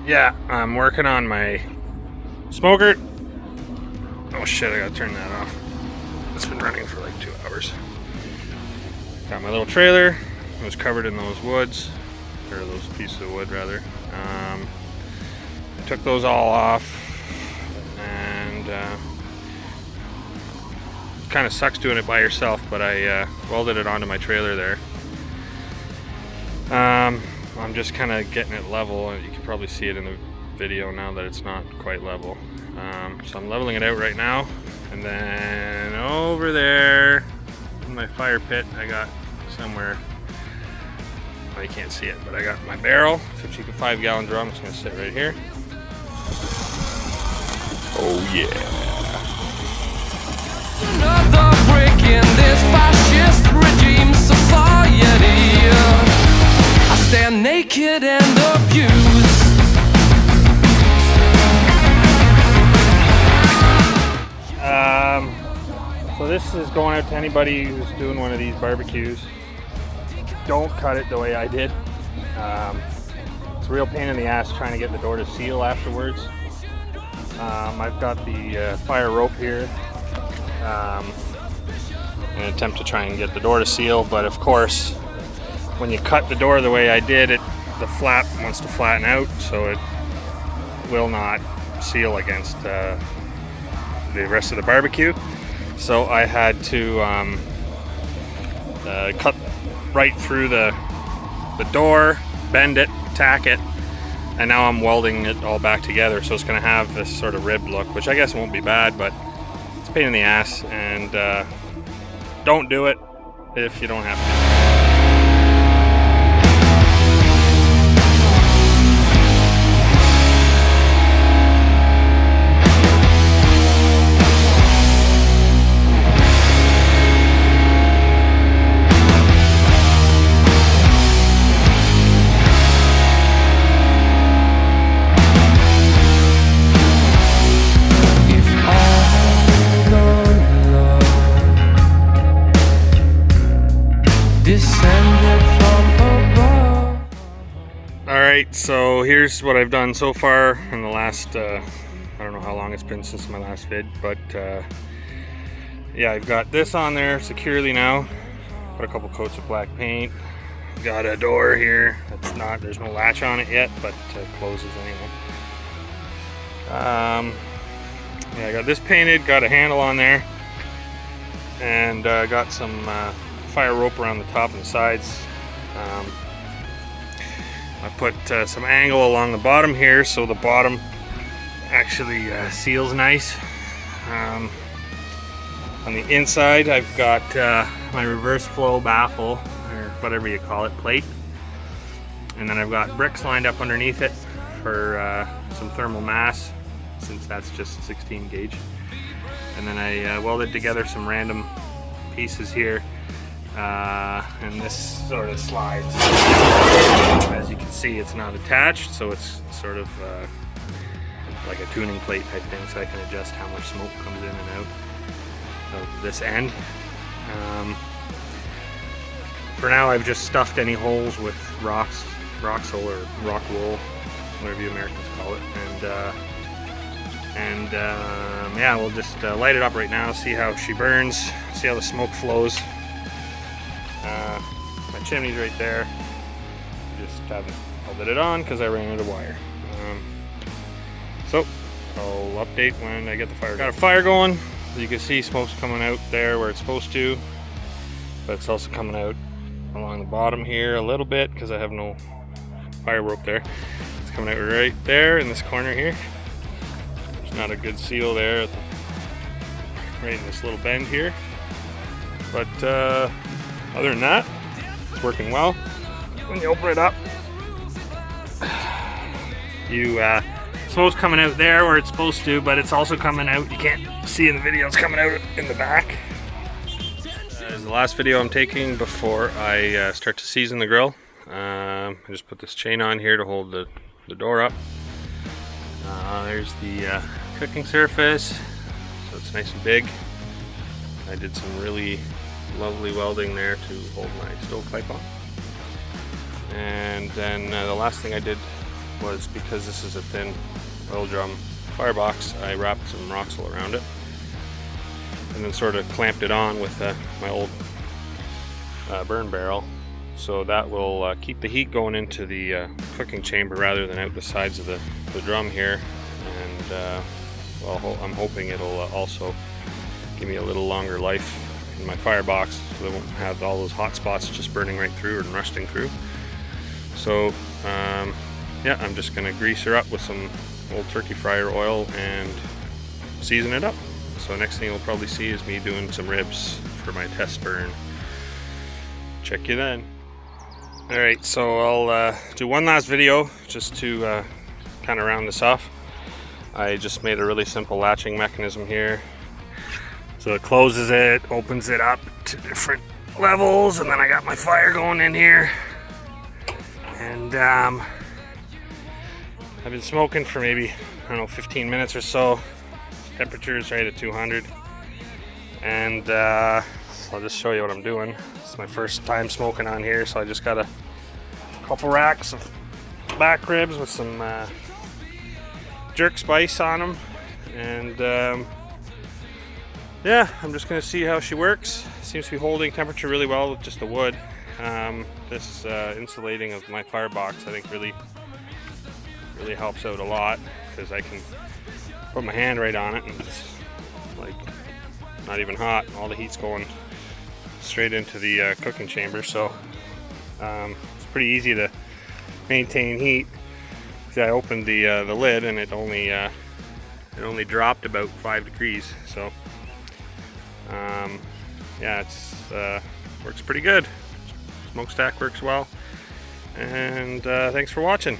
yeah, I'm working on my smoker. Oh shit, I gotta turn that off. It's been running for like 2 hours. Got my little trailer. It was covered in those woods, or those pieces of wood rather. Took those all off, and kind of sucks doing it by yourself, but I welded it onto my trailer there. I'm just kind of getting it level, and you can probably see it in the video now that it's not quite level. So I'm leveling it out right now, and then over there in my fire pit I got somewhere, well, you can't see it, but I got my barrel, 55 gallon drum. It's gonna sit right here. Oh yeah. Another break in this fascist regime society. I stand naked and abused. So this is going out to anybody who's doing one of these barbecues. Don't cut it the way I did. It's a real pain in the ass trying to get the door to seal afterwards. I've got the fire rope here in an attempt to try and get the door to seal, but of course when you cut the door the way I did, the flap wants to flatten out, so it will not seal against the rest of the barbecue. So I had to cut right through the door, bend it, tack it, and now I'm welding it all back together, so it's going to have this sort of ribbed look, which I guess won't be bad, but it's a pain in the ass, and don't do it if you don't have to. Alright, so here's what I've done so far in the last, I don't know how long it's been since my last vid, but yeah, I've got this on there securely now. Put a couple coats of black paint. Got a door here that's not, there's no latch on it yet, but closes anyway. Yeah, I got this painted, got a handle on there, and got some fire rope around the top and the sides. I put some angle along the bottom here, so the bottom actually seals nice. On the inside I've got my reverse flow baffle, or whatever you call it, plate, and then I've got bricks lined up underneath it for some thermal mass, since that's just 16 gauge. And then I welded together some random pieces here, and this sort of slides. As you can see, it's not attached, so it's sort of like a tuning plate type thing, so I can adjust how much smoke comes in and out of this end. For now, I've just stuffed any holes with Roxol or rock wool, whatever you Americans call it, and yeah, we'll just light it up right now, see how she burns, see how the smoke flows. My chimney's right there. Just haven't welded it on because I ran out of wire. So I'll update when I get the fire. Got a fire going. As you can see, smoke's coming out there where it's supposed to, but it's also coming out along the bottom here a little bit because I have no fire rope there. It's coming out right there in this corner here. There's not a good seal there right in this little bend here, but other than that, it's working well. When you open it up, smoke's coming out there where it's supposed to, but it's also coming out, you can't see in the video, it's coming out in the back. This is the last video I'm taking before I start to season the grill. I just put this chain on here to hold the door up. There's the cooking surface, so it's nice and big. I did some really lovely welding there to hold my stovepipe on. And then the last thing I did was because this is a thin oil drum firebox, I wrapped some Roxol around it and then sort of clamped it on with my old burn barrel, so that will keep the heat going into the cooking chamber rather than out the sides of the drum here. And well, I'm hoping it'll also give me a little longer life in my firebox, so I won't have all those hot spots just burning right through and rusting through. So yeah, I'm just gonna grease her up with some old turkey fryer oil and season it up. So next thing you'll probably see is me doing some ribs for my test burn. Check you then. Alright, so I'll do one last video just to kind of round this off. I just made a really simple latching mechanism here. So it closes it, opens it up to different levels, and then I got my fire going in here. And I've been smoking for maybe, I don't know, 15 minutes or so. Temperature is right at 200. And I'll just show you what I'm doing. It's my first time smoking on here, so I just got a couple racks of back ribs with some jerk spice on them. And yeah, I'm just going to see how she works. Seems to be holding temperature really well with just the wood. This insulating of my firebox, I think, really helps out a lot, because I can put my hand right on it and it's like not even hot. All the heat's going straight into the cooking chamber, so it's pretty easy to maintain heat. See, I opened the lid and it only dropped about 5 degrees. So yeah, it's works pretty good. Smokestack works well, and thanks for watching.